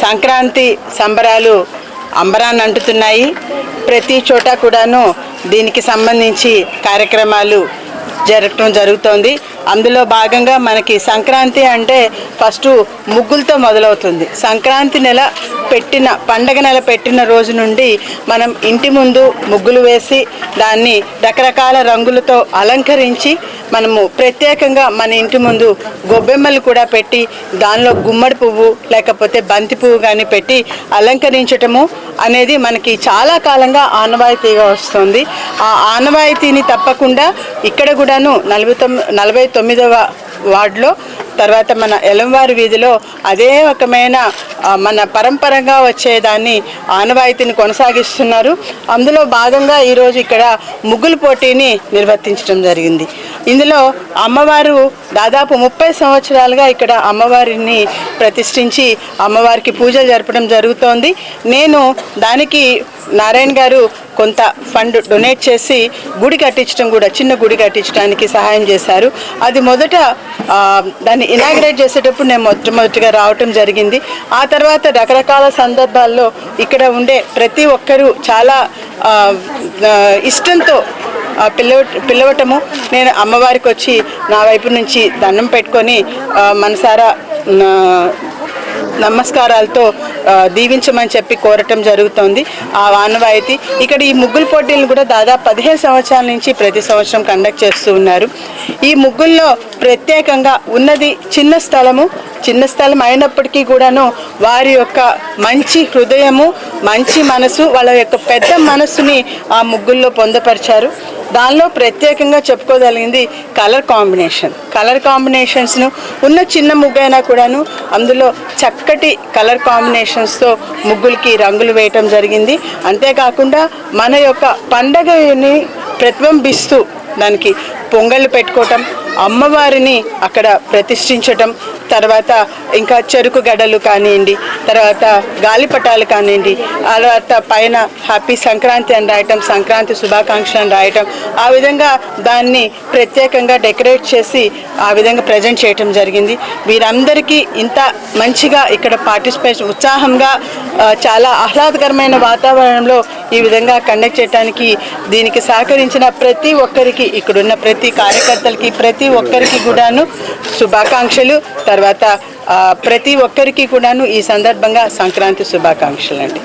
సంక్రాంతి సంబరాలు అంబరాన్ని అంటుతున్నాయి. ప్రతి చోట కూడాను దీనికి సంబంధించి కార్యక్రమాలు జరగటం జరుగుతోంది. అందులో భాగంగా మనకి సంక్రాంతి అంటే ఫస్ట్ ముగ్గులతో మొదలవుతుంది. సంక్రాంతి నెల పెట్టిన పండగ నెల పెట్టిన రోజు నుండి మనం ఇంటి ముందు ముగ్గులు వేసి దాన్ని రకరకాల రంగులతో అలంకరించి మనము ప్రత్యేకంగా మన ఇంటి ముందు గొబ్బెమ్మలు కూడా పెట్టి దానిలో గుమ్మడి పువ్వు లేకపోతే బంతి పువ్వు కానీ పెట్టి అలంకరించటము అనేది మనకి చాలా కాలంగా ఆనవాయితీగా వస్తుంది. ఆ ఆనవాయితీని తప్పకుండా ఇక్కడ కూడాను 49వ వార్డులో తర్వాత మన ఎలంవారి వీధిలో అదే రకమైన మన పరంపరగా వచ్చేదాన్ని ఆనవాయితీని కొనసాగిస్తున్నారు. అందులో భాగంగా ఈరోజు ఇక్కడ ముగ్గుల పోటీని నిర్వర్తించడం జరిగింది. ఇందులో అమ్మవారు దాదాపు 30 సంవత్సరాలుగా ఇక్కడ అమ్మవారిని ప్రతిష్ఠించి అమ్మవారికి పూజలు జరపడం జరుగుతోంది. నేను దానికి నారాయణ గారు కొంత ఫండ్ డొనేట్ చేసి గుడి కట్టించడం కూడా చిన్న గుడి కట్టించడానికి సహాయం చేశారు. అది మొదట దాన్ని ఇనాగ్రేట్ చేసేటప్పుడు నేను మొట్టమొదటిగా రావటం జరిగింది. ఆ తర్వాత రకరకాల సందర్భాల్లో ఇక్కడ ఉండే ప్రతి ఒక్కరూ చాలా ఇష్టంతో పిలవటము, నేను అమ్మవారికి వచ్చి నా వైపు నుంచి దండం పెట్టుకొని మనసారా నమస్కారాలతో దీవించమని చెప్పి కోరటం జరుగుతోంది. ఆ ఆనవాయితీ ఇక్కడ ఈ ముగ్గుల పోటీలను కూడా దాదాపు 15 సంవత్సరాల నుంచి ప్రతి సంవత్సరం కండక్ట్ చేస్తూ ఉన్నారు. ఈ ముగ్గుల్లో ప్రత్యేకంగా ఉన్నది చిన్న స్థలం అయినప్పటికీ కూడాను వారి యొక్క మంచి హృదయము, మంచి మనసు, వాళ్ళ యొక్క పెద్ద మనసుని ఆ ముగ్గుల్లో పొందపరిచారు. దానిలో ప్రత్యేకంగా చెప్పుకోగలిగింది కలర్ కాంబినేషన్స్ను ఉన్న చిన్న ముగ్గైనా కూడాను అందులో చక్కటి కలర్ కాంబినేషన్స్తో ముగ్గులకి రంగులు వేయటం జరిగింది. అంతేకాకుండా మన యొక్క పండగని ప్రతిబింబిస్తూ దానికి పొంగళ్ళు పెట్టుకోవటం, అమ్మవారిని అక్కడ ప్రతిష్ఠించటం, తర్వాత ఇంకా చెరుకు గడలు కానివ్వండి, తర్వాత గాలిపటాలు కానివ్వండి, తర్వాత పైన హ్యాపీ సంక్రాంతి అని రాయటం, సంక్రాంతి శుభాకాంక్షలు అని రాయటం, ఆ విధంగా దాన్ని ప్రత్యేకంగా డెకరేట్ చేసి ఆ విధంగా ప్రజెంట్ చేయటం జరిగింది. వీరందరికీ ఇంత మంచిగా ఇక్కడ పార్టిసిపేషన్ ఉత్సాహంగా చాలా ఆహ్లాదకరమైన వాతావరణంలో ఈ విధంగా కండక్ట్ చేయడానికి దీనికి సహకరించిన ప్రతి ఒక్కరికి, ఇక్కడున్న ప్రతి కార్యకర్తలకి ప్రతి ఒక్కరికి కూడాను శుభాకాంక్షలు. తర్వాత ప్రతి ఒక్కరికి కూడాను ఈ సందర్భంగా సంక్రాంతి శుభాకాంక్షలు అండి.